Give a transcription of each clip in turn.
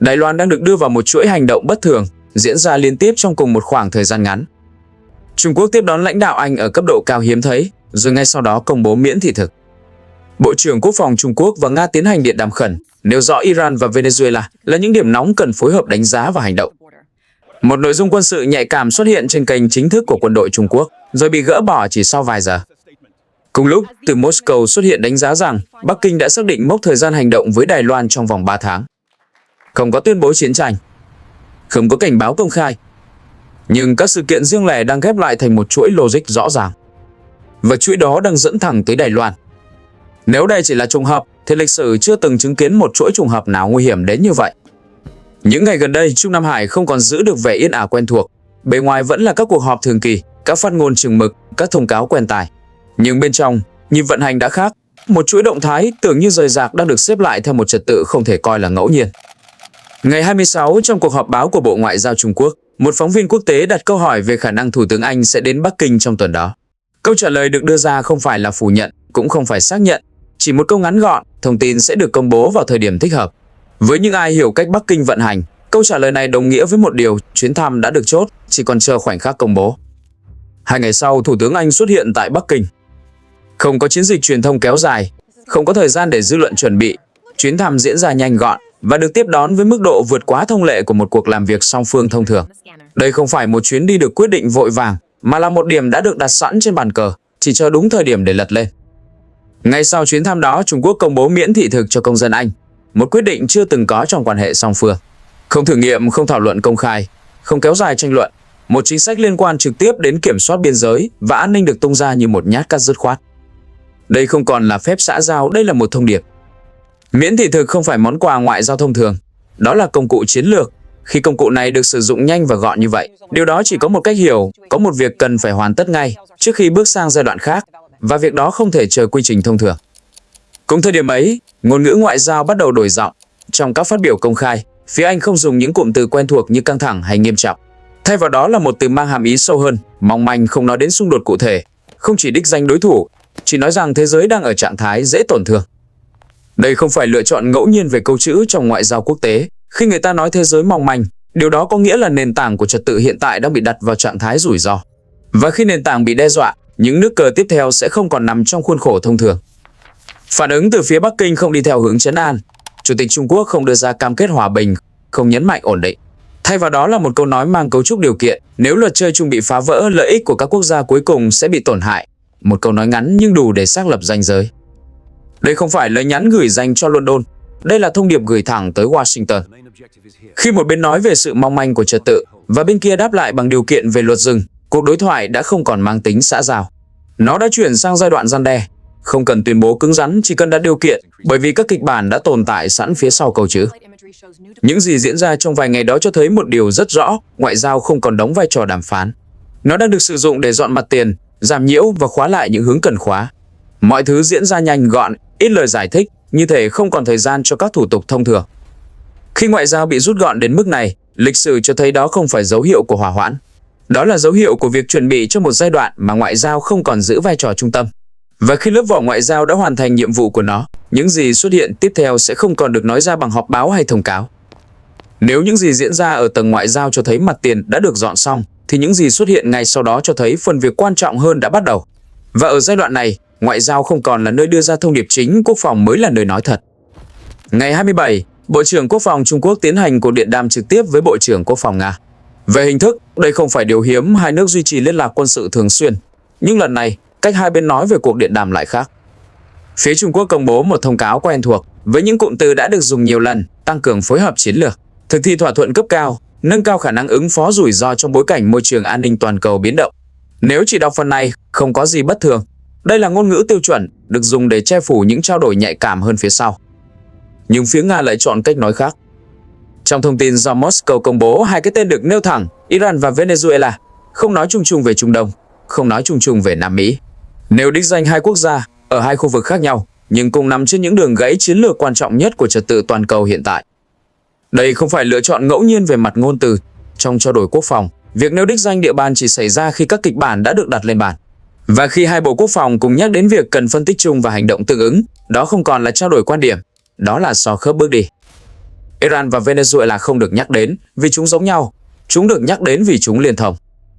Đài Loan đang được đưa vào một chuỗi hành động bất thường, diễn ra liên tiếp trong cùng một khoảng thời gian ngắn. Trung Quốc tiếp đón lãnh đạo Anh ở cấp độ cao hiếm thấy, rồi ngay sau đó công bố miễn thị thực. Bộ trưởng Quốc phòng Trung Quốc và Nga tiến hành điện đàm khẩn, nêu rõ Iran và Venezuela là những điểm nóng cần phối hợp đánh giá và hành động. Một nội dung quân sự nhạy cảm xuất hiện trên kênh chính thức của quân đội Trung Quốc, rồi bị gỡ bỏ chỉ sau vài giờ. Cùng lúc, từ Moscow xuất hiện đánh giá rằng Bắc Kinh đã xác định mốc thời gian hành động với Đài Loan trong vòng 3 tháng. Không có tuyên bố chiến tranh, không có cảnh báo công khai, nhưng các sự kiện riêng lẻ đang ghép lại thành một chuỗi logic rõ ràng. Và chuỗi đó đang dẫn thẳng tới Đài Loan. Nếu đây chỉ là trùng hợp, thì lịch sử chưa từng chứng kiến một chuỗi trùng hợp nào nguy hiểm đến như vậy. Những ngày gần đây, Trung Nam Hải không còn giữ được vẻ yên ả quen thuộc. Bề ngoài vẫn là các cuộc họp thường kỳ, các phát ngôn chừng mực, các thông cáo quen tai. Nhưng bên trong, nhịp vận hành đã khác. Một chuỗi động thái tưởng như rời rạc đang được xếp lại theo một trật tự không thể coi là ngẫu nhiên. Ngày 26, trong cuộc họp báo của Bộ Ngoại giao Trung Quốc, một phóng viên quốc tế đặt câu hỏi về khả năng Thủ tướng Anh sẽ đến Bắc Kinh trong tuần đó. Câu trả lời được đưa ra không phải là phủ nhận, cũng không phải xác nhận. Chỉ một câu ngắn gọn, thông tin sẽ được công bố vào thời điểm thích hợp. Với những ai hiểu cách Bắc Kinh vận hành, câu trả lời này đồng nghĩa với một điều: chuyến thăm đã được chốt, chỉ còn chờ khoảnh khắc công bố. 2 ngày sau, Thủ tướng Anh xuất hiện tại Bắc Kinh. Không có chiến dịch truyền thông kéo dài, không có thời gian để dư luận chuẩn bị. Chuyến thăm diễn ra nhanh gọn và được tiếp đón với mức độ vượt quá thông lệ của một cuộc làm việc song phương thông thường. Đây không phải một chuyến đi được quyết định vội vàng, mà là một điểm đã được đặt sẵn trên bàn cờ, chỉ chờ đúng thời điểm để lật lên. Ngay sau chuyến thăm đó, Trung Quốc công bố miễn thị thực cho công dân Anh, một quyết định chưa từng có trong quan hệ song phương. Không thử nghiệm, không thảo luận công khai, không kéo dài tranh luận. Một chính sách liên quan trực tiếp đến kiểm soát biên giới và an ninh được tung ra như một nhát cắt dứt khoát. Đây không còn là phép xã giao, đây là một thông điệp. Miễn thị thực không phải món quà ngoại giao thông thường, đó là công cụ chiến lược. Khi công cụ này được sử dụng nhanh và gọn như vậy, điều đó chỉ có một cách hiểu: có một việc cần phải hoàn tất ngay trước khi bước sang giai đoạn khác, và việc đó không thể chờ quy trình thông thường. Cùng thời điểm ấy, ngôn ngữ ngoại giao bắt đầu đổi giọng. Trong các phát biểu công khai, phía Anh không dùng những cụm từ quen thuộc như căng thẳng hay nghiêm trọng. Thay vào đó là một từ mang hàm ý sâu hơn, mong manh, không nói đến xung đột cụ thể, không chỉ đích danh đối thủ, chỉ nói rằng thế giới đang ở trạng thái dễ tổn thương. Đây không phải lựa chọn ngẫu nhiên về câu chữ trong ngoại giao quốc tế. Khi người ta nói thế giới mong manh, điều đó có nghĩa là nền tảng của trật tự hiện tại đang bị đặt vào trạng thái rủi ro. Và khi nền tảng bị đe dọa, những nước cờ tiếp theo sẽ không còn nằm trong khuôn khổ thông thường. Phản ứng từ phía Bắc Kinh không đi theo hướng trấn an. Chủ tịch Trung Quốc không đưa ra cam kết hòa bình, không nhấn mạnh ổn định. Thay vào đó là một câu nói mang cấu trúc điều kiện: nếu luật chơi chung bị phá vỡ, lợi ích của các quốc gia cuối cùng sẽ bị tổn hại. Một câu nói ngắn nhưng đủ để xác lập ranh giới. Đây không phải lời nhắn gửi dành cho London, đây là thông điệp gửi thẳng tới Washington. Khi một bên nói về sự mong manh của trật tự và bên kia đáp lại bằng điều kiện về luật rừng, cuộc đối thoại đã không còn mang tính xã giao. Nó đã chuyển sang giai đoạn răn đe. Không cần tuyên bố cứng rắn, chỉ cần đặt điều kiện, bởi vì các kịch bản đã tồn tại sẵn phía sau câu chữ. Những gì diễn ra trong vài ngày đó cho thấy một điều rất rõ: ngoại giao không còn đóng vai trò đàm phán. Nó đang được sử dụng để dọn mặt tiền, giảm nhiễu và khóa lại những hướng cần khóa. Mọi thứ diễn ra nhanh gọn, ít lời giải thích, như thể không còn thời gian cho các thủ tục thông thường. Khi ngoại giao bị rút gọn đến mức này, lịch sử cho thấy đó không phải dấu hiệu của hòa hoãn. Đó là dấu hiệu của việc chuẩn bị cho một giai đoạn mà ngoại giao không còn giữ vai trò trung tâm. Và khi lớp vỏ ngoại giao đã hoàn thành nhiệm vụ của nó, những gì xuất hiện tiếp theo sẽ không còn được nói ra bằng họp báo hay thông cáo. Nếu những gì diễn ra ở tầng ngoại giao cho thấy mặt tiền đã được dọn xong, thì những gì xuất hiện ngay sau đó cho thấy phần việc quan trọng hơn đã bắt đầu. Và ở giai đoạn này, ngoại giao không còn là nơi đưa ra thông điệp chính, quốc phòng mới là nơi nói thật. Ngày 27, Bộ trưởng Quốc phòng Trung Quốc tiến hành cuộc điện đàm trực tiếp với Bộ trưởng Quốc phòng Nga. Về hình thức, đây không phải điều hiếm, hai nước duy trì liên lạc quân sự thường xuyên. Nhưng lần này, cách hai bên nói về cuộc điện đàm lại khác. Phía Trung Quốc công bố một thông cáo quen thuộc với những cụm từ đã được dùng nhiều lần: tăng cường phối hợp chiến lược, thực thi thỏa thuận cấp cao, nâng cao khả năng ứng phó rủi ro trong bối cảnh môi trường an ninh toàn cầu biến động. Nếu chỉ đọc phần này, không có gì bất thường. Đây là ngôn ngữ tiêu chuẩn, được dùng để che phủ những trao đổi nhạy cảm hơn phía sau. Nhưng phía Nga lại chọn cách nói khác. Trong thông tin do Moscow công bố, hai cái tên được nêu thẳng: Iran và Venezuela, không nói chung chung về Trung Đông, không nói chung chung về Nam Mỹ. Nêu đích danh hai quốc gia ở hai khu vực khác nhau, nhưng cùng nằm trên những đường gãy chiến lược quan trọng nhất của trật tự toàn cầu hiện tại. Đây không phải lựa chọn ngẫu nhiên về mặt ngôn từ. Trong trao đổi quốc phòng, việc nêu đích danh địa bàn chỉ xảy ra khi các kịch bản đã được đặt lên bàn. Và khi hai bộ quốc phòng cùng nhắc đến việc cần phân tích chung và hành động tương ứng, đó không còn là trao đổi quan điểm, đó là xò khớp bước đi. Iran và Venezuela không được nhắc đến vì chúng giống nhau, chúng được nhắc đến vì chúng liên thông.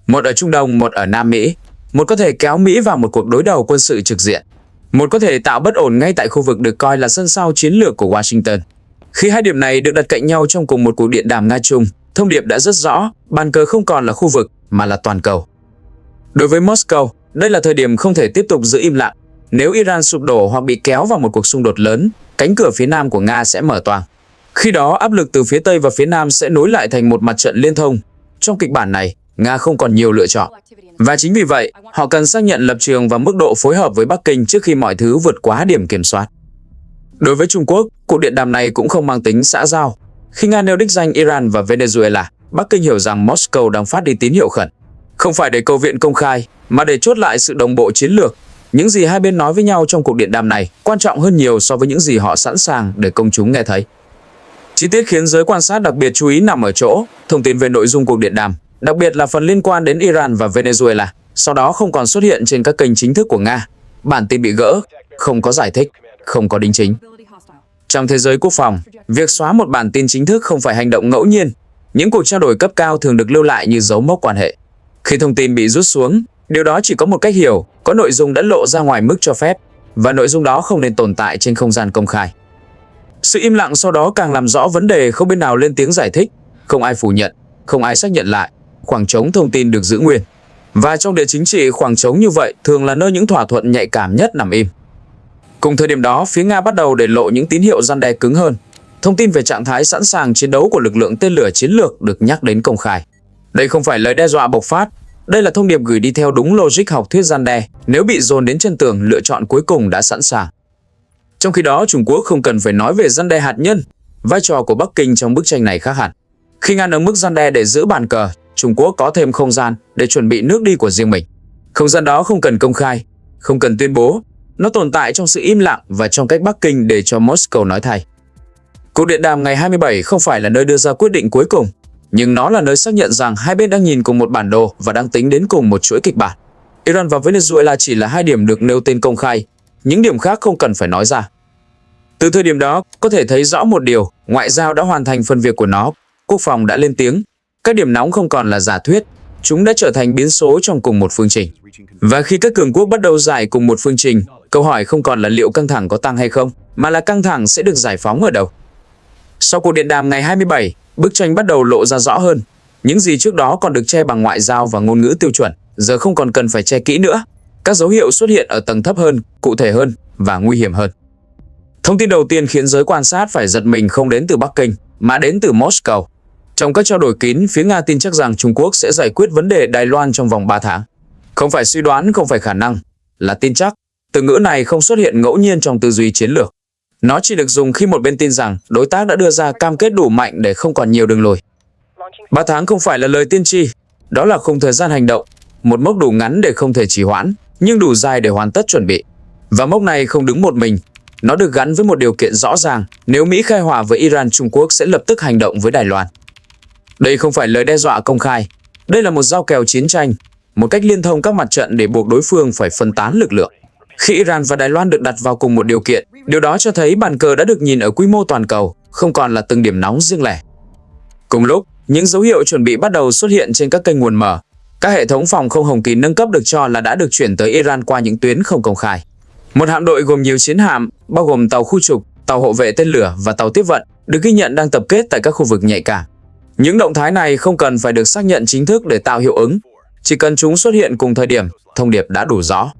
Một ở Trung Đông, một ở Nam Mỹ, một có thể kéo Mỹ vào một cuộc đối đầu quân sự trực diện, một có thể tạo bất ổn ngay tại khu vực được coi là sân sau chiến lược của Washington. Khi hai điểm này được đặt cạnh nhau trong cùng một cuộc điện đàm Nga-Trung, thông điệp đã rất rõ, bàn cờ không còn là khu vực mà là toàn cầu. Đối với Moscow, đây là thời điểm không thể tiếp tục giữ im lặng. Nếu Iran sụp đổ hoặc bị kéo vào một cuộc xung đột lớn, cánh cửa phía Nam của Nga sẽ mở toang. Khi đó, áp lực từ phía Tây và phía Nam sẽ nối lại thành một mặt trận liên thông. Trong kịch bản này, Nga không còn nhiều lựa chọn. Và chính vì vậy, họ cần xác nhận lập trường và mức độ phối hợp với Bắc Kinh trước khi mọi thứ vượt quá điểm kiểm soát. Đối với Trung Quốc, cuộc điện đàm này cũng không mang tính xã giao. Khi Nga nêu đích danh Iran và Venezuela, Bắc Kinh hiểu rằng Moscow đang phát đi tín hiệu khẩn. Không phải để cầu viện công khai, mà để chốt lại sự đồng bộ chiến lược. Những gì hai bên nói với nhau trong cuộc điện đàm này quan trọng hơn nhiều so với những gì họ sẵn sàng để công chúng nghe thấy. Chi tiết khiến giới quan sát đặc biệt chú ý nằm ở chỗ thông tin về nội dung cuộc điện đàm, đặc biệt là phần liên quan đến Iran và Venezuela, sau đó không còn xuất hiện trên các kênh chính thức của Nga. Bản tin bị gỡ, không có giải thích, không có đính chính. Trong thế giới quốc phòng, việc xóa một bản tin chính thức không phải hành động ngẫu nhiên. Những cuộc trao đổi cấp cao thường được lưu lại như dấu mốc quan hệ. Khi thông tin bị rút xuống, điều đó chỉ có một cách hiểu, có nội dung đã lộ ra ngoài mức cho phép, và nội dung đó không nên tồn tại trên không gian công khai. Sự im lặng sau đó càng làm rõ vấn đề, không bên nào lên tiếng giải thích, không ai phủ nhận, không ai xác nhận lại, khoảng trống thông tin được giữ nguyên. Và trong địa chính trị, khoảng trống như vậy thường là nơi những thỏa thuận nhạy cảm nhất nằm im. Cùng thời điểm đó, phía Nga bắt đầu để lộ những tín hiệu răn đe cứng hơn. Thông tin về trạng thái sẵn sàng chiến đấu của lực lượng tên lửa chiến lược được nhắc đến công khai. Đây không phải lời đe dọa bộc phát, đây là thông điệp gửi đi theo đúng logic học thuyết răn đe. Nếu bị dồn đến chân tường, lựa chọn cuối cùng đã sẵn sàng. Trong khi đó, Trung Quốc không cần phải nói về răn đe hạt nhân. Vai trò của Bắc Kinh trong bức tranh này khác hẳn. Khi Nga nâng mức răn đe để giữ bàn cờ, Trung Quốc có thêm không gian để chuẩn bị nước đi của riêng mình. Không gian đó không cần công khai, không cần tuyên bố. Nó tồn tại trong sự im lặng và trong cách Bắc Kinh để cho Moscow nói thay. Cuộc điện đàm ngày 27 không phải là nơi đưa ra quyết định cuối cùng, nhưng nó là nơi xác nhận rằng hai bên đang nhìn cùng một bản đồ và đang tính đến cùng một chuỗi kịch bản. Iran và Venezuela chỉ là hai điểm được nêu tên công khai, những điểm khác không cần phải nói ra. Từ thời điểm đó, có thể thấy rõ một điều, ngoại giao đã hoàn thành phần việc của nó, quốc phòng đã lên tiếng. Các điểm nóng không còn là giả thuyết, chúng đã trở thành biến số trong cùng một phương trình. Và khi các cường quốc bắt đầu giải cùng một phương trình, câu hỏi không còn là liệu căng thẳng có tăng hay không, mà là căng thẳng sẽ được giải phóng ở đâu. Sau cuộc điện đàm ngày 27, bức tranh bắt đầu lộ ra rõ hơn. Những gì trước đó còn được che bằng ngoại giao và ngôn ngữ tiêu chuẩn, giờ không còn cần phải che kỹ nữa. Các dấu hiệu xuất hiện ở tầng thấp hơn, cụ thể hơn và nguy hiểm hơn. Thông tin đầu tiên khiến giới quan sát phải giật mình không đến từ Bắc Kinh, mà đến từ Moscow. Trong các trao đổi kín, phía Nga tin chắc rằng Trung Quốc sẽ giải quyết vấn đề Đài Loan trong vòng 3 tháng. Không phải suy đoán, không phải khả năng, là tin chắc. Từ ngữ này không xuất hiện ngẫu nhiên trong tư duy chiến lược. Nó chỉ được dùng khi một bên tin rằng đối tác đã đưa ra cam kết đủ mạnh để không còn nhiều đường lùi. 3 tháng không phải là lời tiên tri, đó là khung thời gian hành động, một mốc đủ ngắn để không thể trì hoãn, nhưng đủ dài để hoàn tất chuẩn bị. Và mốc này không đứng một mình, nó được gắn với một điều kiện rõ ràng, nếu Mỹ khai hỏa với Iran, Trung Quốc sẽ lập tức hành động với Đài Loan. Đây không phải lời đe dọa công khai, đây là một giao kèo chiến tranh, một cách liên thông các mặt trận để buộc đối phương phải phân tán lực lượng. Khi Iran và Đài Loan được đặt vào cùng một điều kiện, điều đó cho thấy bàn cờ đã được nhìn ở quy mô toàn cầu, không còn là từng điểm nóng riêng lẻ. Cùng lúc, những dấu hiệu chuẩn bị bắt đầu xuất hiện trên các kênh nguồn mở. Các hệ thống phòng không Hồng Kỳ nâng cấp được cho là đã được chuyển tới Iran qua những tuyến không công khai. Một hạm đội gồm nhiều chiến hạm, bao gồm tàu khu trục, tàu hộ vệ tên lửa và tàu tiếp vận, được ghi nhận đang tập kết tại các khu vực nhạy cảm. Những động thái này không cần phải được xác nhận chính thức để tạo hiệu ứng. Chỉ cần chúng xuất hiện cùng thời điểm, thông điệp đã đủ rõ.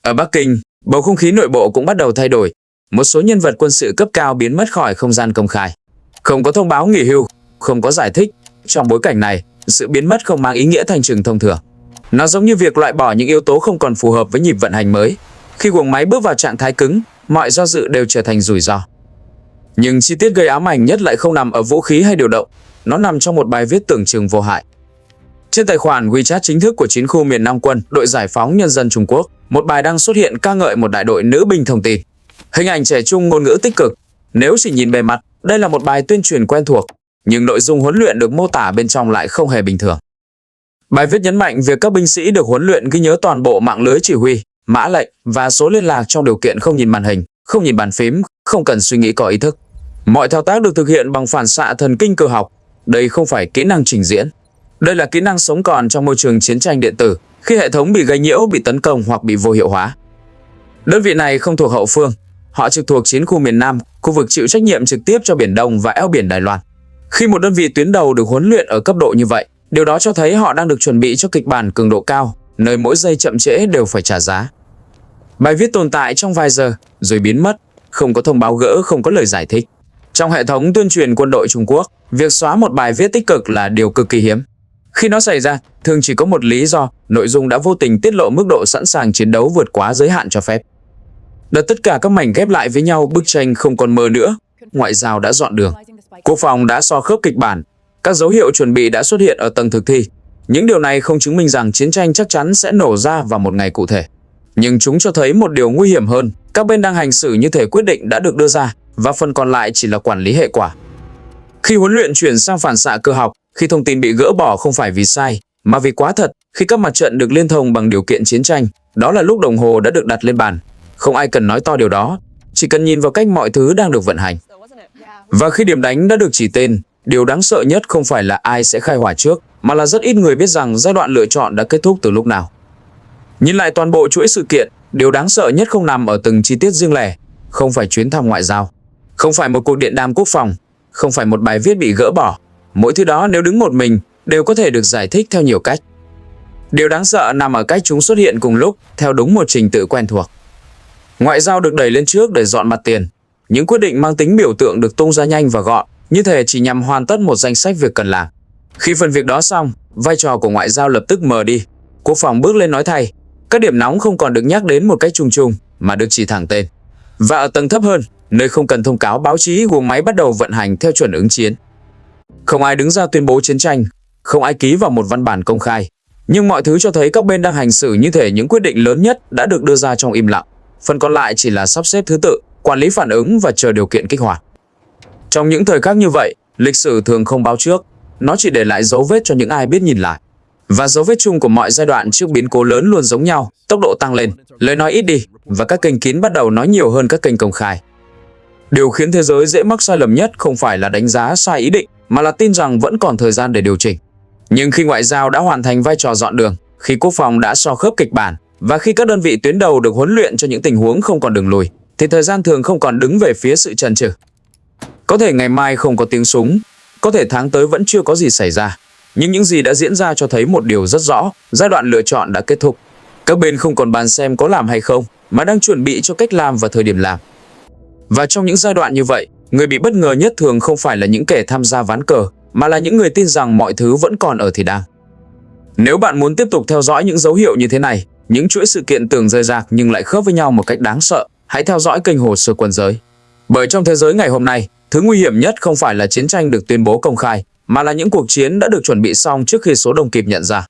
Ở Bắc Kinh, bầu không khí nội bộ cũng bắt đầu thay đổi. Một số nhân vật quân sự cấp cao biến mất khỏi không gian công khai. Không có thông báo nghỉ hưu, không có giải thích. Trong bối cảnh này, sự biến mất không mang ý nghĩa thanh trừng thông thường. Nó giống như việc loại bỏ những yếu tố không còn phù hợp với nhịp vận hành mới. Khi guồng máy bước vào trạng thái cứng, mọi do dự đều trở thành rủi ro. Nhưng chi tiết gây ám ảnh nhất lại không nằm ở vũ khí hay điều động. Nó nằm trong một bài viết tưởng chừng vô hại. Trên tài khoản WeChat chính thức của Chiến khu miền Nam quân, đội giải phóng nhân dân Trung Quốc, một bài đăng xuất hiện ca ngợi một đại đội nữ binh thông tin. Hình ảnh trẻ trung, ngôn ngữ tích cực. Nếu chỉ nhìn bề mặt, đây là một bài tuyên truyền quen thuộc, nhưng nội dung huấn luyện được mô tả bên trong lại không hề bình thường. Bài viết nhấn mạnh việc các binh sĩ được huấn luyện ghi nhớ toàn bộ mạng lưới chỉ huy, mã lệnh và số liên lạc trong điều kiện không nhìn màn hình, không nhìn bàn phím, không cần suy nghĩ có ý thức. Mọi thao tác được thực hiện bằng phản xạ thần kinh cơ học. Đây không phải kỹ năng trình diễn. Đây là kỹ năng sống còn trong môi trường chiến tranh điện tử khi hệ thống bị gây nhiễu, bị tấn công hoặc bị vô hiệu hóa. Đơn vị này không thuộc hậu phương. Họ trực thuộc chiến khu miền Nam, khu vực chịu trách nhiệm trực tiếp cho Biển Đông và eo biển Đài Loan. Khi một đơn vị tuyến đầu được huấn luyện ở cấp độ như vậy, điều đó cho thấy họ đang được chuẩn bị cho kịch bản cường độ cao, nơi mỗi giây chậm trễ đều phải trả giá. Bài viết tồn tại trong vài giờ rồi biến mất, không có thông báo gỡ, không có lời giải thích. Trong hệ thống tuyên truyền quân đội Trung Quốc, việc xóa một bài viết tích cực là điều cực kỳ hiếm. Khi nó xảy ra, thường chỉ có một lý do: nội dung đã vô tình tiết lộ mức độ sẵn sàng chiến đấu vượt quá giới hạn cho phép. Đợt tất cả các mảnh ghép lại với nhau, bức tranh không còn mờ nữa. Ngoại giao đã dọn đường. Quốc phòng đã so khớp kịch bản. Các dấu hiệu chuẩn bị đã xuất hiện ở tầng thực thi. Những điều này không chứng minh rằng chiến tranh chắc chắn sẽ nổ ra vào một ngày cụ thể. Nhưng chúng cho thấy một điều nguy hiểm hơn. Các bên đang hành xử như thể quyết định đã được đưa ra, và phần còn lại chỉ là quản lý hệ quả. Khi huấn luyện chuyển sang phản xạ cơ học, khi thông tin bị gỡ bỏ không phải vì sai, mà vì quá thật, khi các mặt trận được liên thông bằng điều kiện chiến tranh, đó là lúc đồng hồ đã được đặt lên bàn. Không ai cần nói to điều đó, chỉ cần nhìn vào cách mọi thứ đang được vận hành. Và khi điểm đánh đã được chỉ tên, điều đáng sợ nhất không phải là ai sẽ khai hỏa trước, mà là rất ít người biết rằng giai đoạn lựa chọn đã kết thúc từ lúc nào. Nhìn lại toàn bộ chuỗi sự kiện, điều đáng sợ nhất không nằm ở từng chi tiết riêng lẻ, không phải chuyến thăm ngoại giao, không phải một cuộc điện đàm quốc phòng, không phải một bài viết bị gỡ bỏ. Mỗi thứ đó nếu đứng một mình đều có thể được giải thích theo nhiều cách. Điều đáng sợ nằm ở cách chúng xuất hiện cùng lúc theo đúng một trình tự quen thuộc. Ngoại giao được đẩy lên trước để dọn mặt tiền. Những quyết định mang tính biểu tượng được tung ra nhanh và gọn, như thể chỉ nhằm hoàn tất một danh sách việc cần làm. Khi phần việc đó xong, vai trò của ngoại giao lập tức mờ đi. Quốc phòng bước lên nói thay. Các điểm nóng không còn được nhắc đến một cách chung chung, mà được chỉ thẳng tên. Và ở tầng thấp hơn, nơi không cần thông cáo báo chí, guồng máy bắt đầu vận hành theo chuẩn ứng chiến. Không ai đứng ra tuyên bố chiến tranh, không ai ký vào một văn bản công khai. Nhưng mọi thứ cho thấy các bên đang hành xử như thể những quyết định lớn nhất đã được đưa ra trong im lặng. Phần còn lại chỉ là sắp xếp thứ tự, quản lý phản ứng và chờ điều kiện kích hoạt. Trong những thời khắc như vậy, lịch sử thường không báo trước. Nó chỉ để lại dấu vết cho những ai biết nhìn lại. Và dấu vết chung của mọi giai đoạn trước biến cố lớn luôn giống nhau, tốc độ tăng lên, lời nói ít đi, và các kênh kín bắt đầu nói nhiều hơn các kênh công khai. Điều khiến thế giới dễ mắc sai lầm nhất không phải là đánh giá sai ý định, mà là tin rằng vẫn còn thời gian để điều chỉnh. Nhưng khi ngoại giao đã hoàn thành vai trò dọn đường, khi quốc phòng đã so khớp kịch bản, và khi các đơn vị tuyến đầu được huấn luyện cho những tình huống không còn đường lùi, thì thời gian thường không còn đứng về phía sự chần chừ. Có thể ngày mai không có tiếng súng, có thể tháng tới vẫn chưa có gì xảy ra. Nhưng những gì đã diễn ra cho thấy một điều rất rõ: giai đoạn lựa chọn đã kết thúc. Các bên không còn bàn xem có làm hay không, mà đang chuẩn bị cho cách làm và thời điểm làm. Và trong những giai đoạn như vậy, người bị bất ngờ nhất thường không phải là những kẻ tham gia ván cờ, mà là những người tin rằng mọi thứ vẫn còn ở thì đang. Nếu bạn muốn tiếp tục theo dõi những dấu hiệu như thế này, những chuỗi sự kiện tưởng rời rạc nhưng lại khớp với nhau một cách đáng sợ, hãy theo dõi kênh Hồ sơ Quân giới. Bởi trong thế giới ngày hôm nay, thứ nguy hiểm nhất không phải là chiến tranh được tuyên bố công khai, mà là những cuộc chiến đã được chuẩn bị xong trước khi số đông kịp nhận ra.